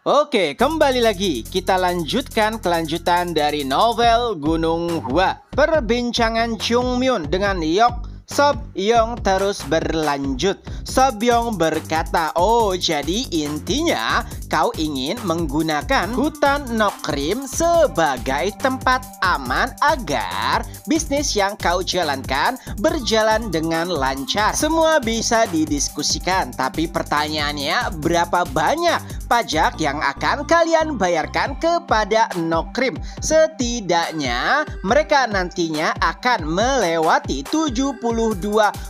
Oke, kembali lagi. Kita lanjutkan kelanjutan dari novel Gunung Hua. Perbincangan Chungmyun dengan Yok Sobyong terus berlanjut. Sobyong berkata, "Oh, jadi intinya kau ingin menggunakan hutan Nokrim sebagai tempat aman agar bisnis yang kau jalankan berjalan dengan lancar. Semua bisa didiskusikan, tapi pertanyaannya berapa banyak pajak yang akan kalian bayarkan kepada Nokrim? Setidaknya mereka nantinya akan melewati 72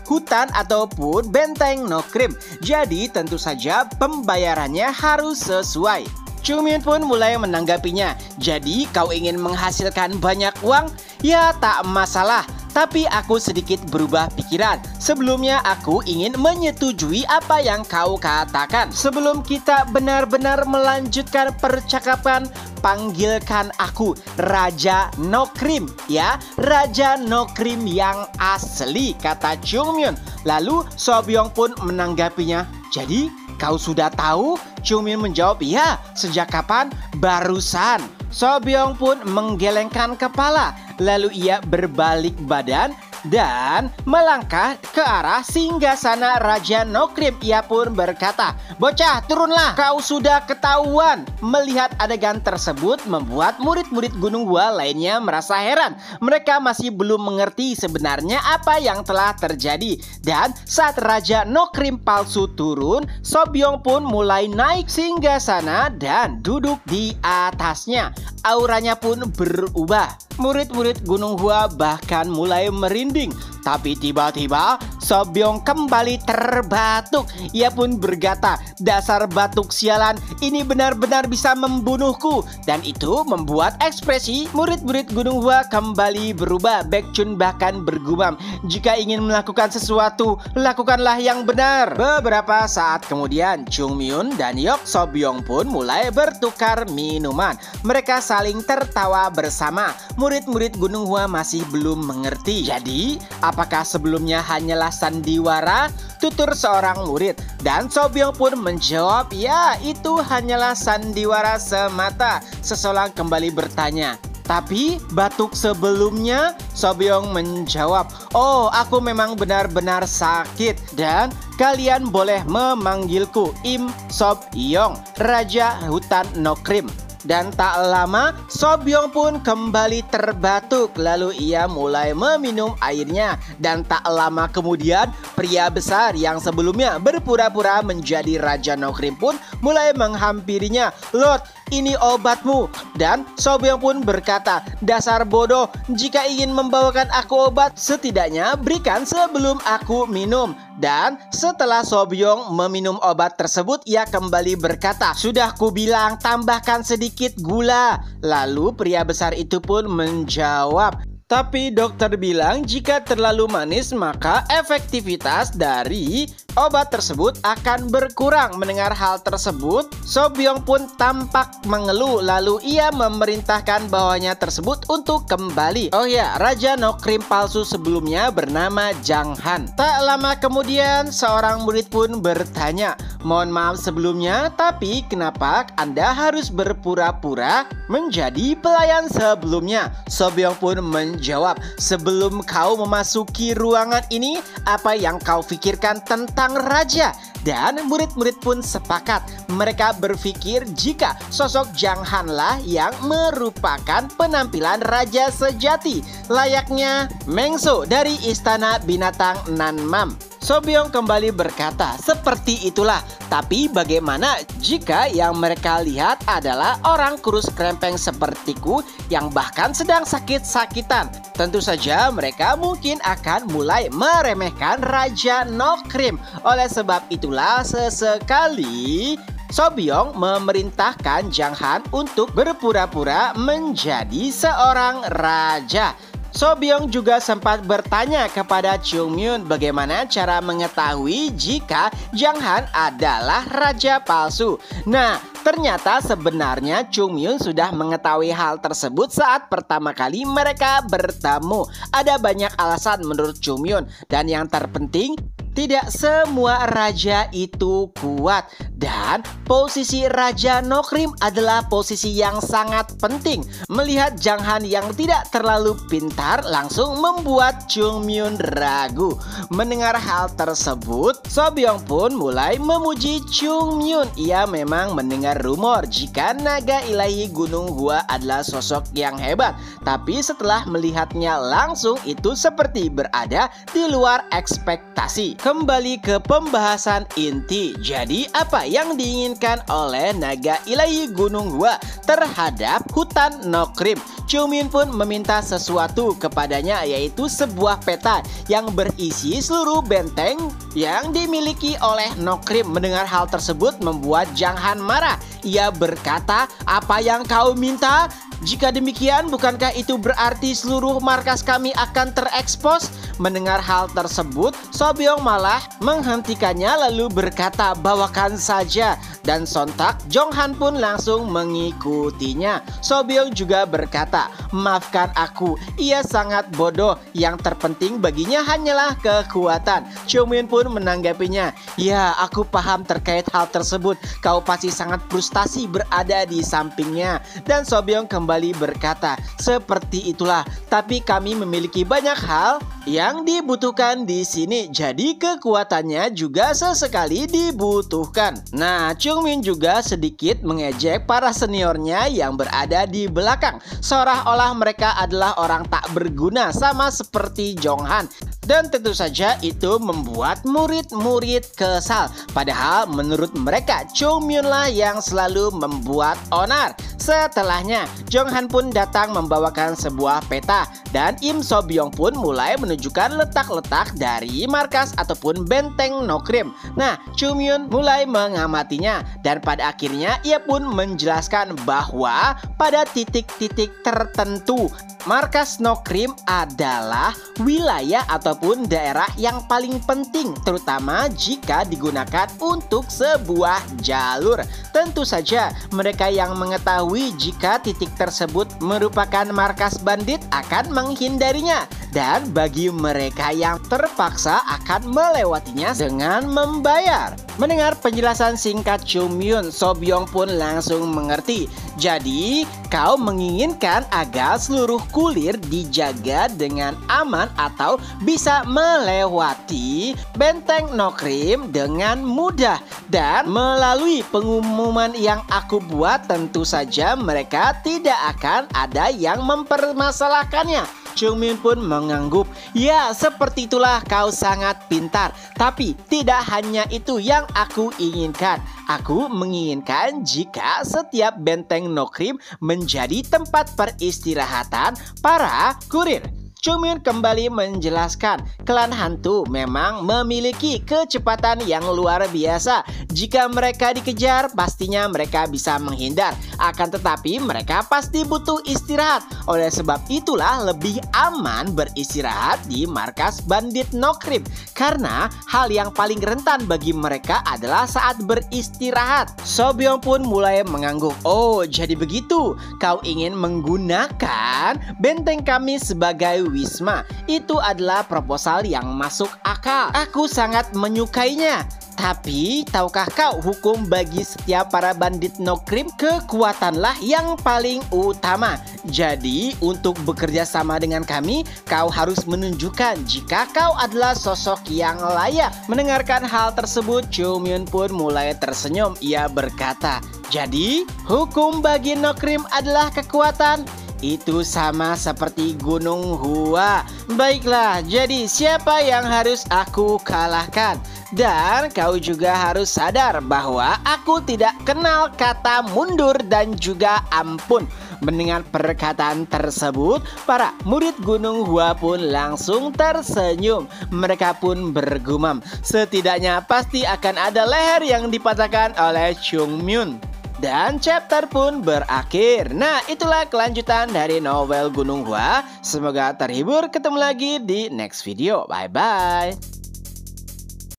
hutan ataupun benteng Nokrim. Jadi tentu saja pembayarannya harus sesuai." Chungmyun pun mulai menanggapinya. "Jadi kau ingin menghasilkan banyak uang? Ya tak masalah. Tapi aku sedikit berubah pikiran. Sebelumnya aku ingin menyetujui apa yang kau katakan. Sebelum kita benar-benar melanjutkan percakapan, panggilkan aku Raja Nokrim, ya, Raja Nokrim yang asli," kata Chungmyun. Lalu Sobyong pun menanggapinya, "Jadi kau sudah tahu?" Chungmyun menjawab, "Ya, sejak kapan?" "Barusan." Sobyong pun menggelengkan kepala. Lalu ia berbalik badan dan melangkah ke arah singgasana Raja Nokrim. Ia pun berkata, "Bocah, turunlah, kau sudah ketahuan." Melihat adegan tersebut membuat murid-murid Gunung Hua lainnya merasa heran. Mereka masih belum mengerti sebenarnya apa yang telah terjadi. Dan saat Raja Nokrim palsu turun, Sobyong pun mulai naik singgasana dan duduk di atasnya. Auranya pun berubah. Murid-murid Gunung Hua bahkan mulai merinding. Tapi tiba-tiba Sobyong kembali terbatuk. Ia pun berkata, "Dasar batuk sialan, ini benar-benar bisa membunuhku." Dan itu membuat ekspresi murid-murid Gunung Hua kembali berubah. Baekchun bahkan bergumam, "Jika ingin melakukan sesuatu, lakukanlah yang benar." Beberapa saat kemudian, Chungmyun dan Yok Sobyong pun mulai bertukar minuman. Mereka saling tertawa bersama. Murid-murid Gunung Hua masih belum mengerti. "Jadi, apakah sebelumnya hanyalah sandiwara?" tutur seorang murid. Dan Sobyong pun menjawab, "Ya, itu hanyalah sandiwara semata." Seseorang kembali bertanya, "Tapi batuk sebelumnya?" Sobyong menjawab, "Oh, aku memang benar-benar sakit. Dan kalian boleh memanggilku Im Sobyong, Raja Hutan Nokrim." Dan tak lama Sobyong pun kembali terbatuk. Lalu ia mulai meminum airnya. Dan tak lama kemudian pria besar yang sebelumnya berpura-pura menjadi Raja Nokrim pun mulai menghampirinya. "Lord, ini obatmu." Dan Sobyong pun berkata, "Dasar bodoh, jika ingin membawakan aku obat, setidaknya berikan sebelum aku minum." Dan setelah Sobyong meminum obat tersebut, ia kembali berkata, "Sudah kubilang tambahkan sedikit gula." Lalu pria besar itu pun menjawab, "Tapi dokter bilang jika terlalu manis maka efektivitas dari obat tersebut akan berkurang." Mendengar hal tersebut, Sobyong pun tampak mengeluh. Lalu ia memerintahkan bawahannya tersebut untuk kembali. Oh ya, Raja Nokrim palsu sebelumnya bernama Jang Han. Tak lama kemudian seorang murid pun bertanya, "Mohon maaf sebelumnya, tapi kenapa Anda harus berpura-pura menjadi pelayan sebelumnya?" Sobyong pun menjawab, "Sebelum kau memasuki ruangan ini, apa yang kau pikirkan tentang raja?" Dan murid-murid pun sepakat. Mereka berpikir jika sosok Jang Han lah yang merupakan penampilan raja sejati, layaknya Mengso dari Istana Binatang Nanmam. Sobyong kembali berkata, "Seperti itulah. Tapi bagaimana jika yang mereka lihat adalah orang kurus krempeng sepertiku yang bahkan sedang sakit-sakitan? Tentu saja mereka mungkin akan mulai meremehkan Raja Nokrim. Oleh sebab itulah sesekali Sobyong memerintahkan Jang Han untuk berpura-pura menjadi seorang raja." Sobyong juga sempat bertanya kepada Chungmyun bagaimana cara mengetahui jika Jang Han adalah raja palsu. Nah, ternyata sebenarnya Chungmyun sudah mengetahui hal tersebut saat pertama kali mereka bertemu. Ada banyak alasan menurut Chungmyun, dan yang terpenting, tidak semua raja itu kuat. Dan posisi Raja Nokrim adalah posisi yang sangat penting. Melihat Jang Han yang tidak terlalu pintar langsung membuat Chung Myun ragu. Mendengar hal tersebut, So Byung pun mulai memuji Chung Myun. Ia memang mendengar rumor jika naga ilahi Gunung Hua adalah sosok yang hebat. Tapi setelah melihatnya langsung, itu seperti berada di luar ekspektasi. Kembali ke pembahasan inti. Jadi apa yang diinginkan oleh naga ilahi Gunung Hua terhadap hutan Nokrim? Chung Myun pun meminta sesuatu kepadanya, yaitu sebuah peta yang berisi seluruh benteng yang dimiliki oleh Nokrim. Mendengar hal tersebut membuat Jang Han marah. Ia berkata, "Apa yang kau minta? Jika demikian, bukankah itu berarti seluruh markas kami akan terekspos?" Mendengar hal tersebut, So Byung malah menghentikannya lalu berkata, "Bawakan saja." Dan sontak Jong Han pun langsung mengikutinya. So Byung juga berkata, "Maafkan aku, ia sangat bodoh. Yang terpenting baginya hanyalah kekuatan." Chung Myun pun menanggapinya, "Ya, aku paham terkait hal tersebut. Kau pasti sangat frustasi berada di sampingnya." Dan So Byung kembali berkata, "Seperti itulah, tapi kami memiliki banyak hal yang dibutuhkan di sini. Jadi kekuatannya juga sesekali dibutuhkan." Nah, Chung Myun juga sedikit mengejek para seniornya yang berada di belakang, seolah-olah mereka adalah orang tak berguna sama seperti Jong Han. Dan tentu saja itu membuat murid-murid kesal. Padahal menurut mereka Chung Myun lah yang selalu membuat onar. Setelahnya, Jong Han pun datang membawakan sebuah peta dan Im So Byung pun mulai menunjukkan letak-letak dari markas ataupun benteng Nokrim. Nah, Chung Myun mulai mengamatinya dan pada akhirnya ia pun menjelaskan bahwa pada titik-titik tertentu markas Nokrim adalah wilayah ataupun daerah yang paling penting, terutama jika digunakan untuk sebuah jalur. Tentu saja mereka yang mengetahui jika titik tersebut merupakan markas bandit akan menghindarinya, dan bagi mereka yang terpaksa akan melewatinya dengan membayar. Mendengar penjelasan singkat Chung Myun, So Byung pun langsung mengerti. Jadi, kau menginginkan agar seluruh kulir dijaga dengan aman atau bisa melewati benteng Nokrim dengan mudah. Dan melalui pengumuman yang aku buat, tentu saja mereka tidak akan ada yang mempermasalahkannya. Chung Myun pun mengangguk, "Ya, seperti itulah, kau sangat pintar. Tapi tidak hanya itu yang aku inginkan. Aku menginginkan jika setiap benteng Nokrim menjadi tempat peristirahatan para kurir." Chung Myun kembali menjelaskan, klan hantu memang memiliki kecepatan yang luar biasa. Jika mereka dikejar, pastinya mereka bisa menghindar. Akan tetapi mereka pasti butuh istirahat. Oleh sebab itulah lebih aman beristirahat di markas bandit Nokrim. Karena hal yang paling rentan bagi mereka adalah saat beristirahat. So Byung pun mulai mengangguk. "Oh, jadi begitu. Kau ingin menggunakan benteng kami sebagai wisma. Itu adalah proposal yang masuk akal. Aku sangat menyukainya. Tapi, tahukah kau, hukum bagi setiap para bandit Nokrim, kekuatanlah yang paling utama. Jadi, untuk bekerja sama dengan kami, kau harus menunjukkan jika kau adalah sosok yang layak." Mendengarkan hal tersebut, Chung Myun pun mulai tersenyum. Ia berkata, "Jadi, hukum bagi Nokrim adalah kekuatan? Itu sama seperti Gunung Hua. Baiklah, jadi siapa yang harus aku kalahkan? Dan kau juga harus sadar bahwa aku tidak kenal kata mundur dan juga ampun." Mendengar perkataan tersebut, para murid Gunung Hua pun langsung tersenyum. Mereka pun bergumam, setidaknya pasti akan ada leher yang dipatahkan oleh Chung Myun. Dan chapter pun berakhir. Nah, itulah kelanjutan dari novel Gunung Hua. Semoga terhibur. Ketemu lagi di next video. Bye-bye.